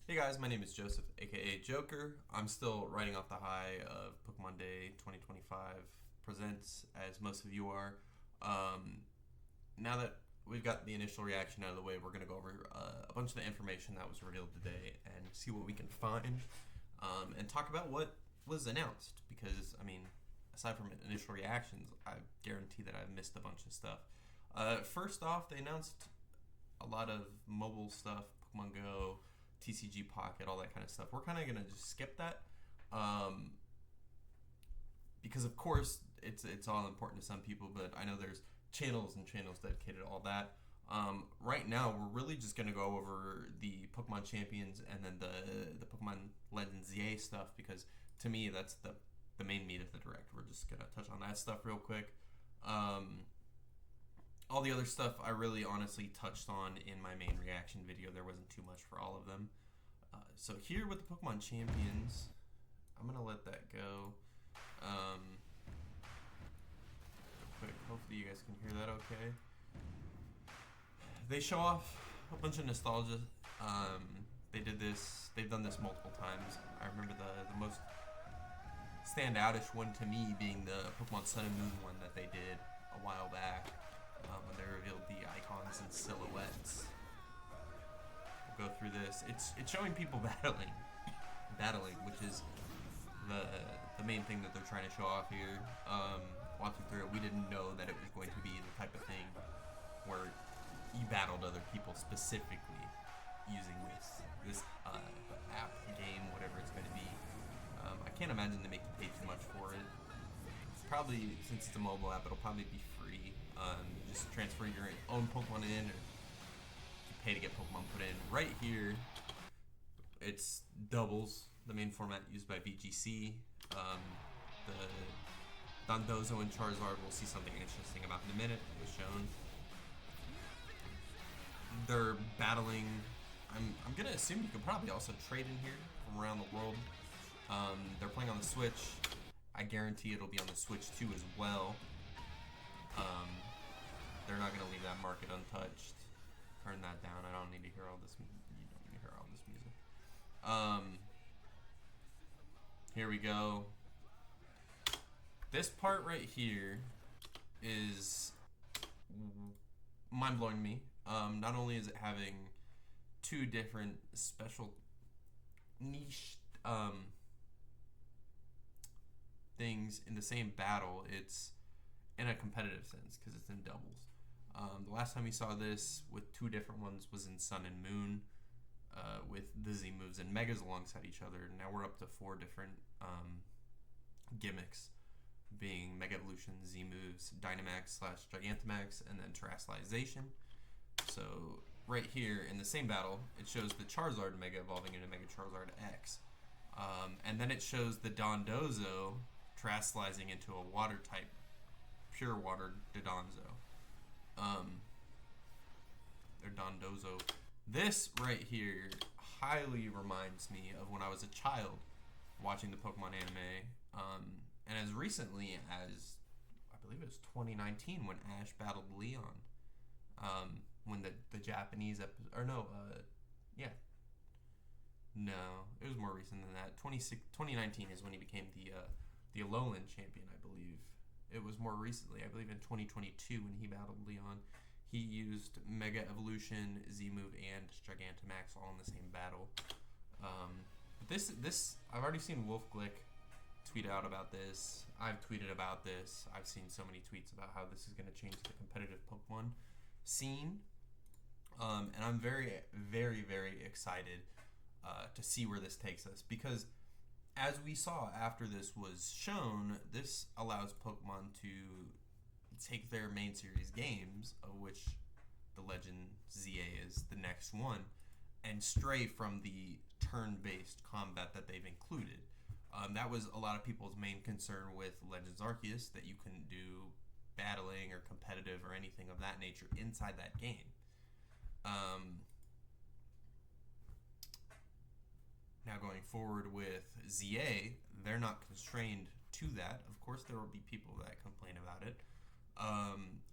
Hey guys, my name is Joseph, aka Joker. I'm still riding off the high of Pokemon Day 2025 presents, as most of you are. Now that we've got the initial reaction out of the way, we're going to go over a bunch of the information that was revealed today and see what we can find and talk about what was announced. Because, aside from initial reactions, I guarantee that I've missed a bunch of stuff. First off, they announced a lot of mobile stuff, Pokemon Go, TCG Pocket, all that kind of stuff. We're kind of going to just skip that because, of course, it's all important to some people, but I know there's channels and channels dedicated to all that. Right now, we're really just going to go over the Pokemon Champions and then the Pokemon Legends ZA stuff because, to me, that's the main meat of the Direct. We're just going to touch on that stuff real quick. All the other stuff I really honestly touched on in my main reaction video. There wasn't too much for all of them. So here with the Pokemon Champions, I'm going to let that go. Quick, hopefully you guys can hear that okay. They show off a bunch of nostalgia. They've done this multiple times. I remember the most standoutish one to me being the Pokemon Sun and Moon one that they did a while back. When they revealed the icons and silhouettes. We'll go through this. It's showing people battling, which is the main thing that they're trying to show off here. Walking through it, we didn't know that it was going to be the type of thing where you battled other people specifically using this app, game, whatever it's going to be. I can't imagine they make you pay too much for it. Probably, since it's a mobile app, it'll probably be free. Just transfer your own Pokemon in, or you pay to get Pokemon put in. Right here, it's doubles, the main format used by VGC. The Dondozo and Charizard, we'll see something interesting about in a minute. It was shown. They're battling. I'm gonna assume you could probably also trade in here from around the world. They're playing on the Switch. I guarantee it'll be on the Switch too as well. They're not going to leave that market untouched. Turn that down. I don't need to hear all this. You don't need to hear all this music. Here we go. This part right here is mind-blowing to me. Not only is it having two different special niche things in the same battle, it's in a competitive sense because it's in doubles. The last time we saw this with two different ones was in Sun and Moon with the Z moves and Megas alongside each other. Now we're up to four different gimmicks, being Mega Evolution, Z moves, Dynamax / Gigantamax, and then Terastallization. So right here in the same battle, it shows the Charizard Mega evolving into Mega Charizard X. And then it shows the Dondozo Terastallizing into a water type, pure water Dodonzo. Or Dondozo. This right here highly reminds me of when I was a child watching the Pokemon anime. And as recently as, I believe it was 2019 when Ash battled Leon. When the Japanese episode, or no, yeah. No, it was more recent than that. 2019 is when he became the Alolan champion, I believe. It was more recently, I believe in 2022 when he battled Leon. He used Mega Evolution, Z move, and Gigantamax all in the same battle. This I've already seen Wolf Glick tweet out about this. I've tweeted about this. I've seen so many tweets about how this is going to change the competitive Pokemon scene. And I'm very, very, very excited to see where this takes us, because as we saw after this was shown, this allows Pokemon to take their main series games, of which the Legend ZA is the next one, and stray from the turn-based combat that they've included. That was a lot of people's main concern with Legends Arceus, that you couldn't do battling or competitive or anything of that nature inside that game. Now going forward with ZA, they're not constrained to that. Of course, there will be people that complain about it.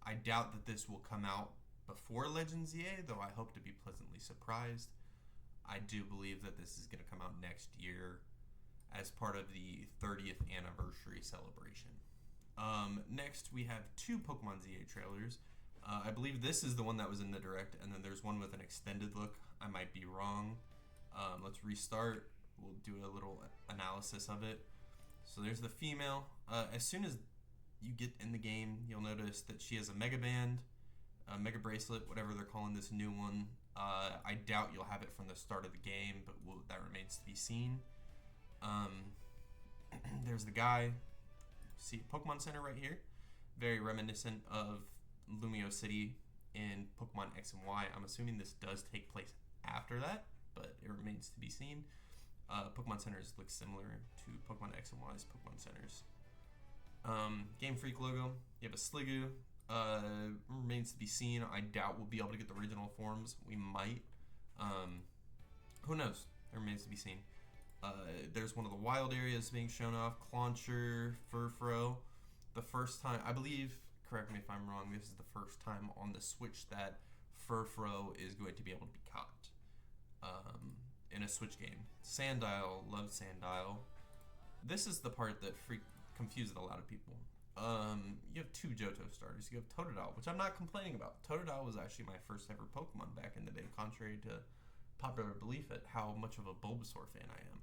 I doubt that this will come out before Legends ZA, though I hope to be pleasantly surprised. I do believe that this is going to come out next year as part of the 30th anniversary celebration. Next, we have two Pokemon ZA trailers. I believe this is the one that was in the Direct, and then there's one with an extended look. I might be wrong. Let's restart. We'll do a little analysis of it. So there's the female. As soon as you get in the game, you'll notice that she has a Mega Band, a Mega Bracelet, whatever they're calling this new one. I doubt you'll have it from the start of the game, but that remains to be seen. There's the guy. See Pokemon Center right here. Very reminiscent of Lumio City in Pokemon X and Y. I'm assuming this does take place after that, but it remains to be seen. Pokemon Centers look similar to Pokemon X and Y's Pokemon Centers. Game Freak logo. You have a Sliggoo. Remains to be seen. I doubt we'll be able to get the original forms. We might. Who knows? It remains to be seen. There's one of the wild areas being shown off. Clauncher, Furfrou. The first time, I believe, correct me if I'm wrong, this is the first time on the Switch that Furfrou is going to be able to be caught in a Switch game. Sandile, love Sandile. This is the part that confuses a lot of people. You have two Johto starters. You have Totodile, which I'm not complaining about. Totodile was actually my first ever Pokemon back in the day, contrary to popular belief at how much of a Bulbasaur fan I am.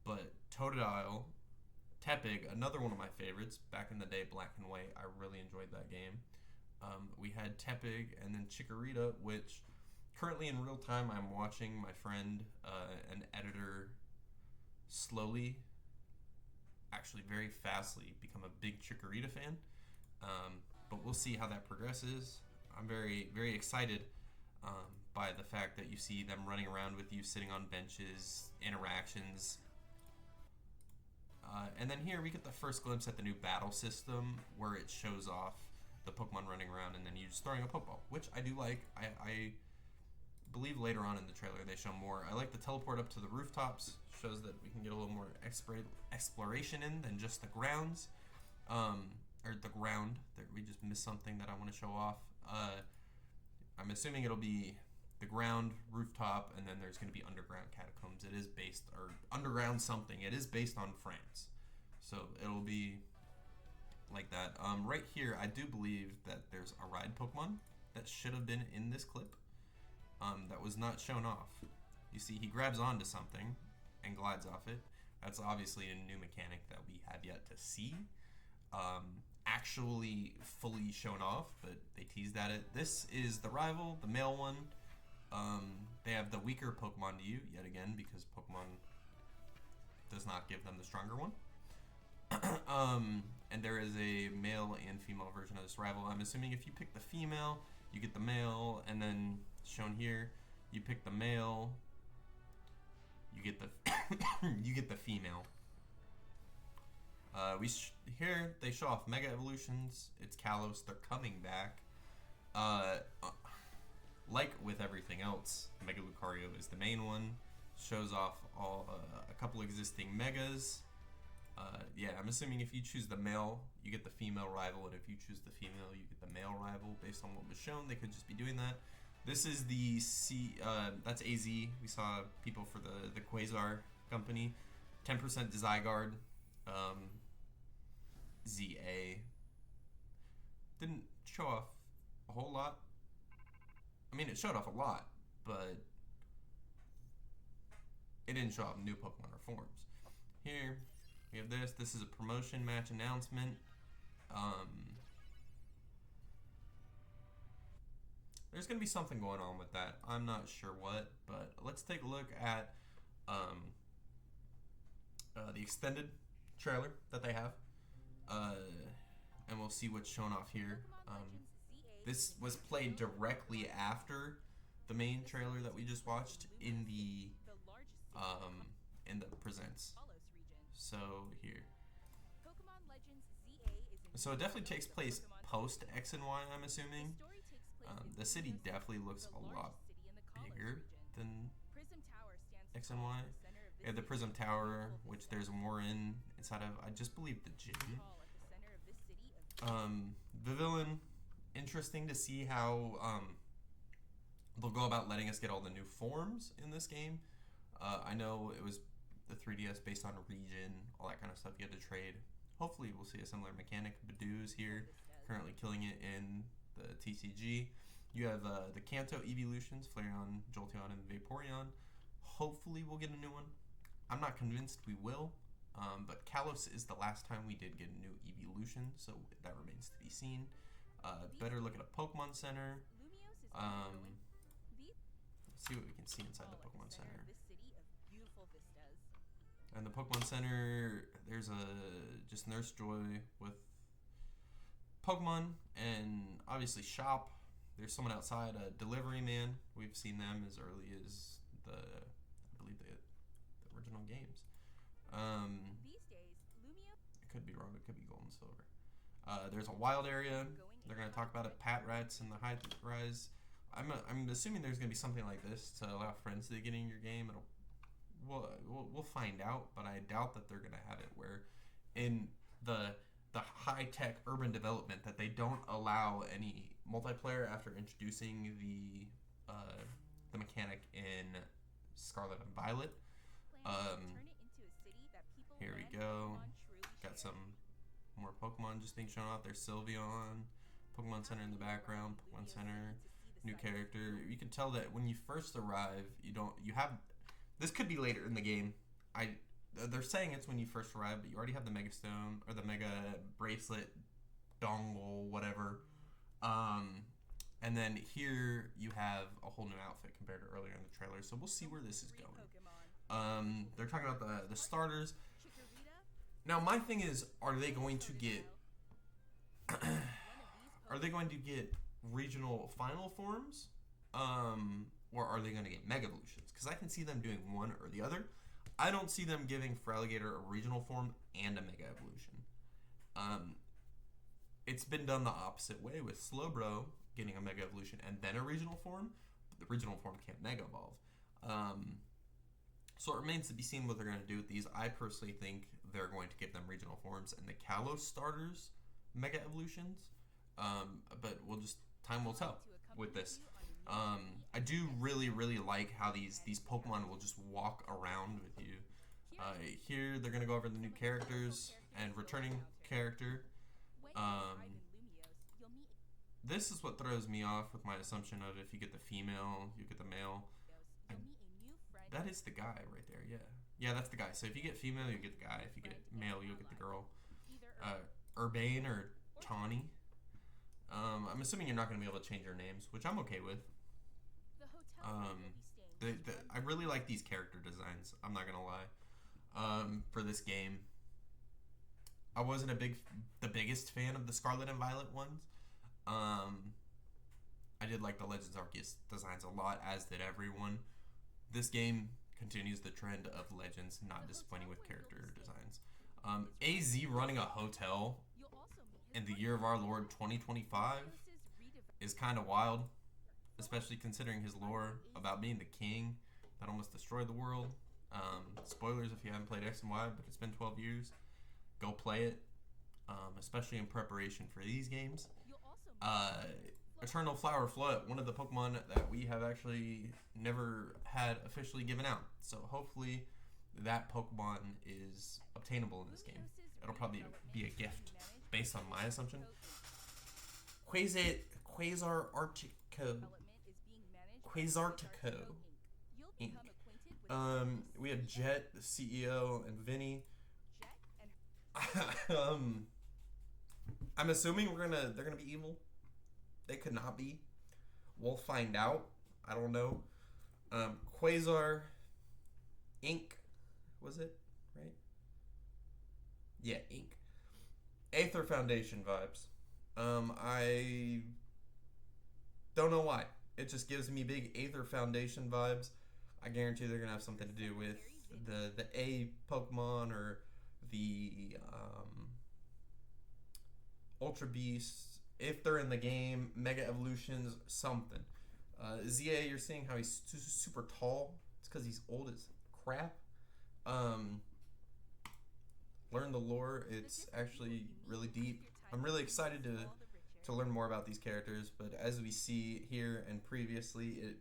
But Totodile, Tepig, another one of my favorites, back in the day, Black and White, I really enjoyed that game. We had Tepig and then Chikorita, which currently in real time I'm watching my friend, an editor, slowly, actually very fastly, become a big Chikorita fan. But we'll see how that progresses. I'm very, very excited by the fact that you see them running around with you, sitting on benches, interactions. And then here we get the first glimpse at the new battle system where it shows off the Pokemon running around and then you just throwing a Pokeball, which I do like. I believe later on in the trailer they show more. I like the teleport up to the rooftops. Shows that we can get a little more exploration in than just the grounds. Or the ground. We just missed something that I want to show off. I'm assuming it'll be the ground, rooftop, and then there's going to be underground catacombs. It is based, or underground something. It is based on France. So it'll be like that. Right here, I do believe that there's a ride Pokemon that should have been in this clip that was not shown off. You see, he grabs onto something and glides off it. That's obviously a new mechanic that we have yet to see. Actually fully shown off, but they teased at it. This is the rival, the male one. They have the weaker Pokemon to you, yet again, because Pokemon does not give them the stronger one. And there is a male and female version of this rival. I'm assuming if you pick the female, you get the male, and then shown here, you pick the male, you get the you get the female. Here they show off Mega Evolutions. It's Kalos. They're coming back. Like with everything else, Mega Lucario is the main one. Shows off a couple existing Megas. Yeah, I'm assuming if you choose the male, you get the female rival, and if you choose the female, you get the male rival. Based on what was shown, they could just be doing that. This is the that's AZ. We saw people for the Quasar company. 10% Zygarde. ZA. Didn't show off a whole lot. I mean, it showed off a lot, but it didn't show off new Pokemon or forms. Here, we have this. This is a promotion match announcement. There's going to be something going on with that. I'm not sure what, but let's take a look at the extended trailer that they have. And we'll see what's shown off here. This was played directly after the main trailer that we just watched in the presents. So here. So it definitely takes place post X and Y, I'm assuming. The city definitely looks a lot bigger than X and Y. We have the Prism Tower, which there's more inside of, I just believe, the gym. The villain, interesting to see how they'll go about letting us get all the new forms in this game. I know it was the 3DS based on region, all that kind of stuff you had to trade. Hopefully we'll see a similar mechanic. Badoo's here, currently killing it in the TCG. You have the Kanto evolutions, Flareon, Jolteon, and Vaporeon. Hopefully we'll get a new one. I'm not convinced we will, but Kalos is the last time we did get a new evolution, so that remains to be seen. Better look at a Pokemon Center. Let's see what we can see inside the Pokemon Center. And the Pokemon Center, there's just Nurse Joy with Pokemon, and obviously shop. There's someone outside, a delivery man. We've seen them as early as I believe the original games. It could be wrong. It could be Gold and Silver. There's a wild area. They're going to talk about it. Pat Rats and the High Rise. I'm assuming there's going to be something like this to allow friends to get in your game. We'll find out, but I doubt that they're going to have it where in the high-tech urban development that they don't allow any multiplayer after introducing the mechanic in Scarlet and Violet. Here we go. Got some more Pokemon just being shown off. There's Sylveon, Pokemon Center in the background, Pokemon Center, new character. You can tell that when you first arrive, this could be later in the game. They're saying it's when you first arrive, but you already have the Mega Stone or the Mega Bracelet, dongle, whatever. And then here you have a whole new outfit compared to earlier in the trailer. So we'll see where this is going. They're talking about the starters. Now my thing is, are they going to get regional final forms? Or are they going to get Mega Evolutions? Because I can see them doing one or the other. I don't see them giving Feraligatr a regional form and a Mega Evolution. It's been done the opposite way with Slowbro getting a Mega Evolution and then a regional form. But the regional form can't Mega Evolve. So it remains to be seen what they're going to do with these. I personally think they're going to give them regional forms and the Kalos starters Mega Evolutions. But time will tell with this. I do really, really like how these Pokemon will just walk around with you. Here, they're going to go over the new characters and returning character. This is what throws me off with my assumption of if you get the female, you get the male. That is the guy right there, yeah. Yeah, that's the guy. So if you get female, you get the guy. If you get male, you'll get the girl. Urbane or Tawny. I'm assuming you're not going to be able to change your names, which I'm okay with. I really like these character designs. I'm not gonna lie. For this game, I wasn't the biggest fan of the Scarlet and Violet ones. I did like the Legends Arceus designs a lot, as did everyone. This game continues the trend of Legends not disappointing with character designs. AZ running a hotel in the year of our Lord 2025 is kind of wild. Especially considering his lore about being the king that almost destroyed the world. Spoilers if you haven't played X and Y, but it's been 12 years. Go play it, especially in preparation for these games. Eternal Flower Flood, one of the Pokemon that we have actually never had officially given out. So hopefully that Pokemon is obtainable in this game. It'll probably be a gift, based on my assumption. Quasar Artico. Quasartico Inc. We have Jet, the CEO, and Vinny. I'm assuming they're gonna be evil. They could not be. We'll find out. I don't know. Quasar Inc. Was it right? Yeah, Inc. Aether Foundation vibes. I don't know why. It just gives me big Aether Foundation vibes. I guarantee they're going to have something to do with the A Pokemon or the Ultra Beasts. If they're in the game, Mega Evolutions, something. ZA, you're seeing how he's super tall. It's because he's old as crap. Learn the lore. It's actually really deep. I'm really excited to to learn more about these characters, but as we see here and previously, it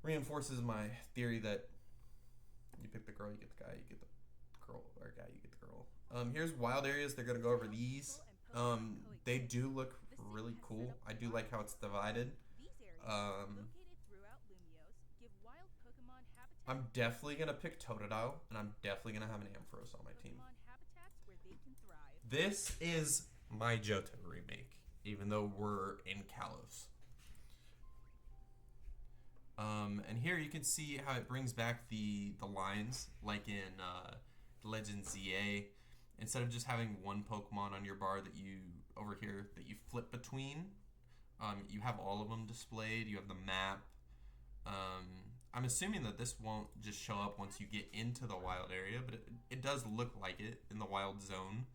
reinforces my theory that you pick the girl, you get the guy, you get the girl, or guy, you get the girl. Here's wild areas. They're going to go over these. They do look really cool. I do like how it's divided. I'm definitely going to pick Totodile, and I'm definitely going to have an Ampharos on my team. This is my Johto remake, even though we're in Kalos. And here you can see how it brings back the lines, like in Legend ZA. Instead of just having one Pokemon on your bar that you, over here, that you flip between, you have all of them displayed. You have the map. I'm assuming that this won't just show up once you get into the wild area, but it does look like it in the wild zone.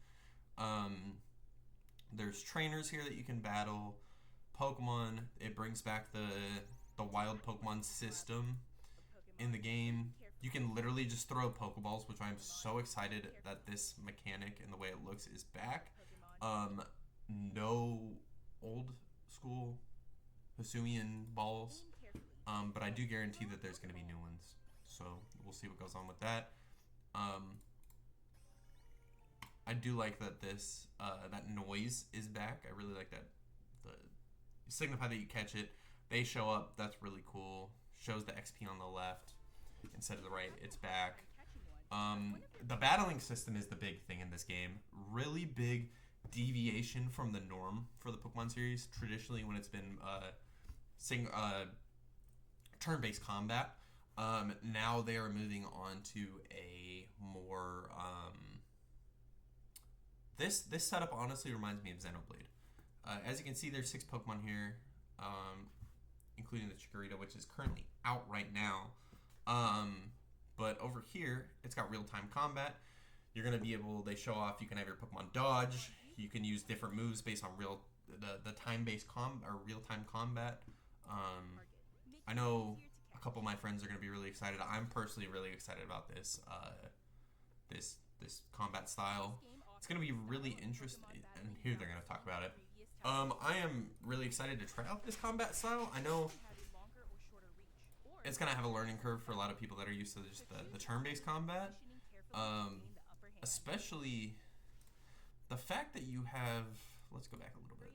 There's trainers here that you can battle. Pokemon, it brings back the wild Pokemon system in the game. You can literally just throw Pokeballs, which I'm so excited that this mechanic and the way it looks is back. No old school Hisuian balls, but I do guarantee that there's going to be new ones. So we'll see what goes on with that. I do like that this that noise is back. I really like that. The signify that you catch it. They show up. That's really cool. Shows the XP on the left instead of the right. It's back. The battling system is the big thing in this game. Really big deviation from the norm for the Pokemon series. Traditionally, when it's been turn-based combat, now they are moving on to a more this setup honestly reminds me of Xenoblade. As you can see, there's 6 Pokemon here, including the Chikorita, which is currently out right now. But over here, it's got real-time combat. You're going to be able, they show off, you can have your Pokemon dodge. You can use different moves based on the time-based real-time combat. I know a couple of my friends are going to be really excited. I'm personally really excited about this this combat style. It's going to be really interesting, and here they're going to talk about it. I am really excited to try out this combat style. I know it's going to have a learning curve for a lot of people that are used to just the turn-based combat. Especially the fact that you have... Let's go back a little bit.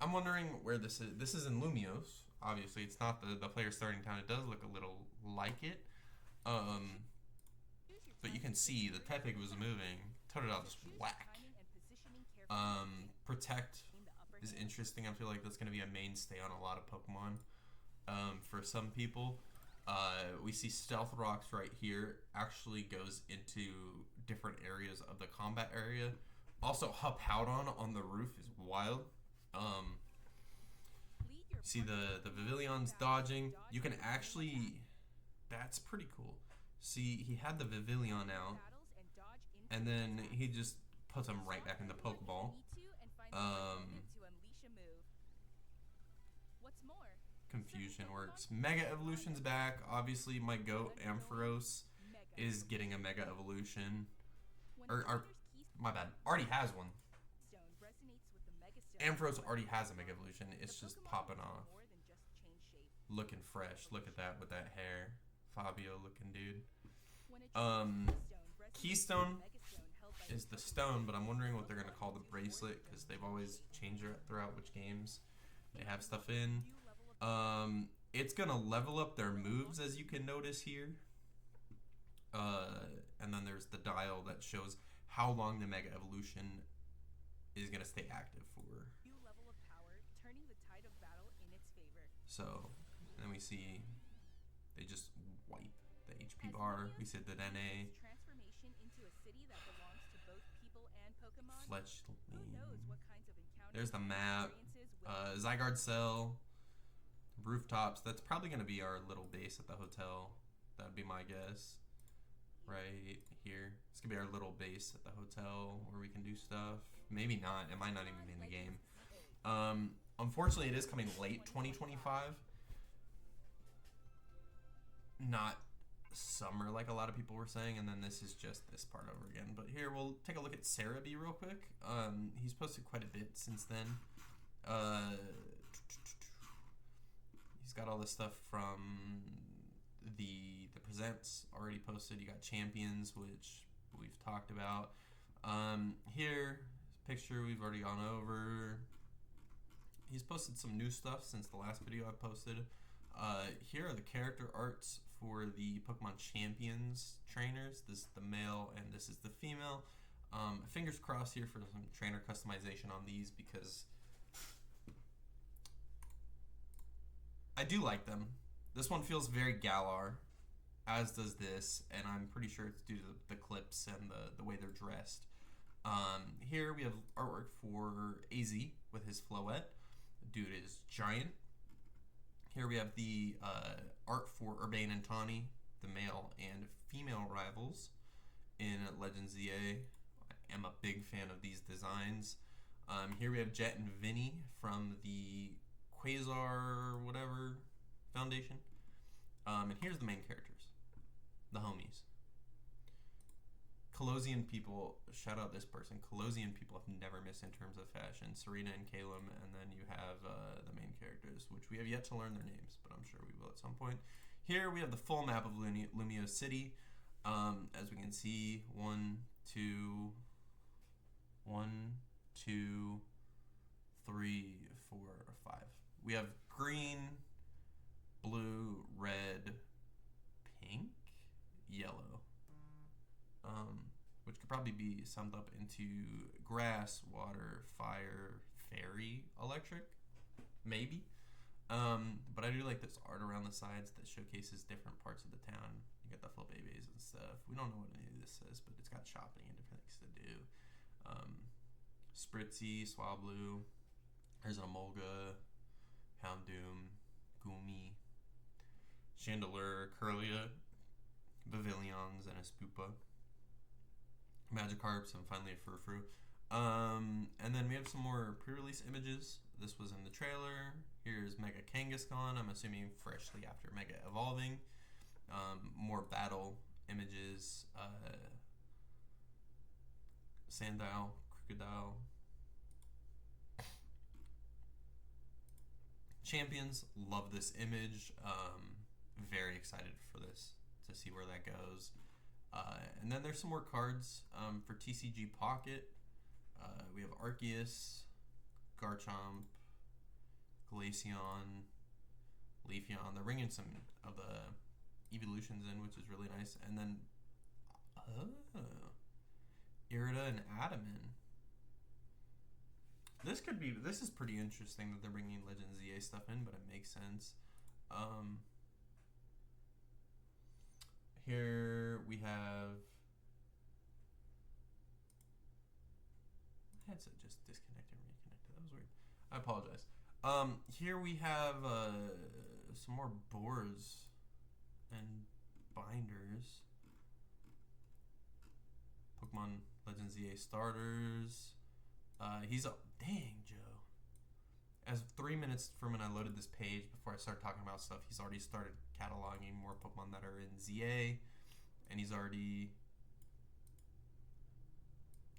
I'm wondering where this is. This is in Lumiose. Obviously, it's not the player starting town. It does look a little like it. But you can see the Tepig was moving. Totodile just whack. Protect is interesting. I feel like that's going to be a mainstay on a lot of Pokemon. For some people, we see Stealth Rocks right here actually goes into different areas of the combat area. Also, Hippowdon on the roof is wild. See the Vivillion's dodging. You can actually, that's pretty cool. See, he had the Vivillon out, and then he just puts him right back in the Pokeball. Confusion works. Mega Evolution's back. Obviously, my GOAT, Ampharos, is getting a Mega Evolution. Or my bad, already has one. Ampharos already has a Mega Evolution. It's just popping off. Looking fresh. Look at that with that hair. Fabio looking dude. Keystone is the stone, but I'm wondering what they're going to call the bracelet, because they've always changed it throughout which games they have stuff in. It's going to level up their moves, as you can notice here. And then there's the dial that shows how long the Mega Evolution is going to stay active for. So, then we see they just wipe the HP bar. We said that NA. Fletch. There's the map. Zygarde Cell. Rooftops. That's probably going to be our little base at the hotel. That would be my guess. Right here. It's going to be our little base at the hotel where we can do stuff. Maybe not. It might not even be in the game. Unfortunately, it is coming late 2025. Not summer, like a lot of people were saying, and then this is just this part over again. But here, we'll take a look at Cerebi real quick. He's posted quite a bit since then. He's got all this stuff from the presents already posted. You got Champions, which we've talked about. Here, picture we've already gone over. He's posted some new stuff since the last video I posted. Here are the character arts for the Pokemon Champions trainers. This is the male and this is the female. Fingers crossed here for some trainer customization on these because I do like them. This one feels very Galar, as does this, and I'm pretty sure it's due to the clips and the way they're dressed. Here we have artwork for AZ with his Floette. Dude is giant. Here we have the art for Urbane and Tawny, the male and female rivals in Legends ZA. I am a big fan of these designs. Here we have Jet and Vinny from the Quasar whatever foundation. And here's the main characters, the homies. Colosian people, shout out this person. Colosian people have never missed in terms of fashion. Serena and Calum, and then you have the main characters, which we have yet to learn their names, but I'm sure we will at some point. Here we have the full map of Lumio City. As we can see, 1, 2, 3, 4, 5. We have green, blue, red, pink, yellow. Which could probably be summed up into grass, water, fire, fairy, electric, maybe. But I do like this art around the sides that showcases different parts of the town. You got the Flabébés and stuff. We don't know what any of this says, but it's got shopping and different things to do. Spritzy, Swablu, there's an Emolga, Houndoom, Goomy, Chandelure, Curlia, Pavilions, and a Spoopa. Magikarps, and finally a Furfru. And then we have some more pre-release images. This was in the trailer. Here's Mega Kangaskhan, I'm assuming freshly after Mega Evolving. More battle images. Sandile, Crocodile. Champions, love this image. Very excited for this to see where that goes. And then there's some more cards for TCG Pocket. We have Arceus, Garchomp, Glaceon, Leafeon. They're bringing some of the evolutions in, which is really nice. And then Irida and Adaman. This is pretty interesting that they're bringing Legends ZA stuff in, but it makes sense. Here we have headset just disconnected and reconnected. That was weird. I apologize. Here we have some more boards and binders. Pokemon Legends ZA starters. Dang, Joe. As 3 minutes from when I loaded this page, before I started talking about stuff, he's already started cataloging more Pokemon that are in ZA, and he's already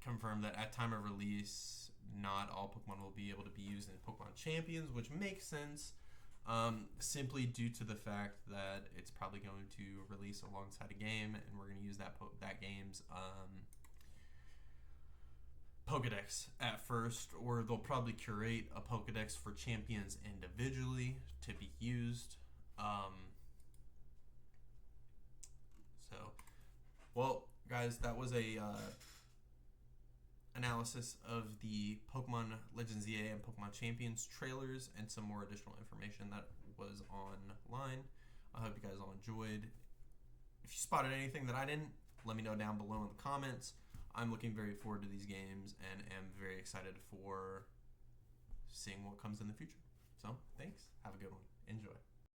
confirmed that at time of release, not all Pokemon will be able to be used in Pokemon Champions, which makes sense, simply due to the fact that it's probably going to release alongside a game, and we're going to use that game's Pokedex at first, or they'll probably curate a Pokedex for Champions individually to be used. Well, guys, that was a analysis of the Pokemon Legends ZA and Pokemon Champions trailers and some more additional information that was online. I hope you guys all enjoyed. If you spotted anything that I didn't, let me know down below in the comments. I'm looking very forward to these games and am very excited for seeing what comes in the future. So, thanks. Have a good one. Enjoy.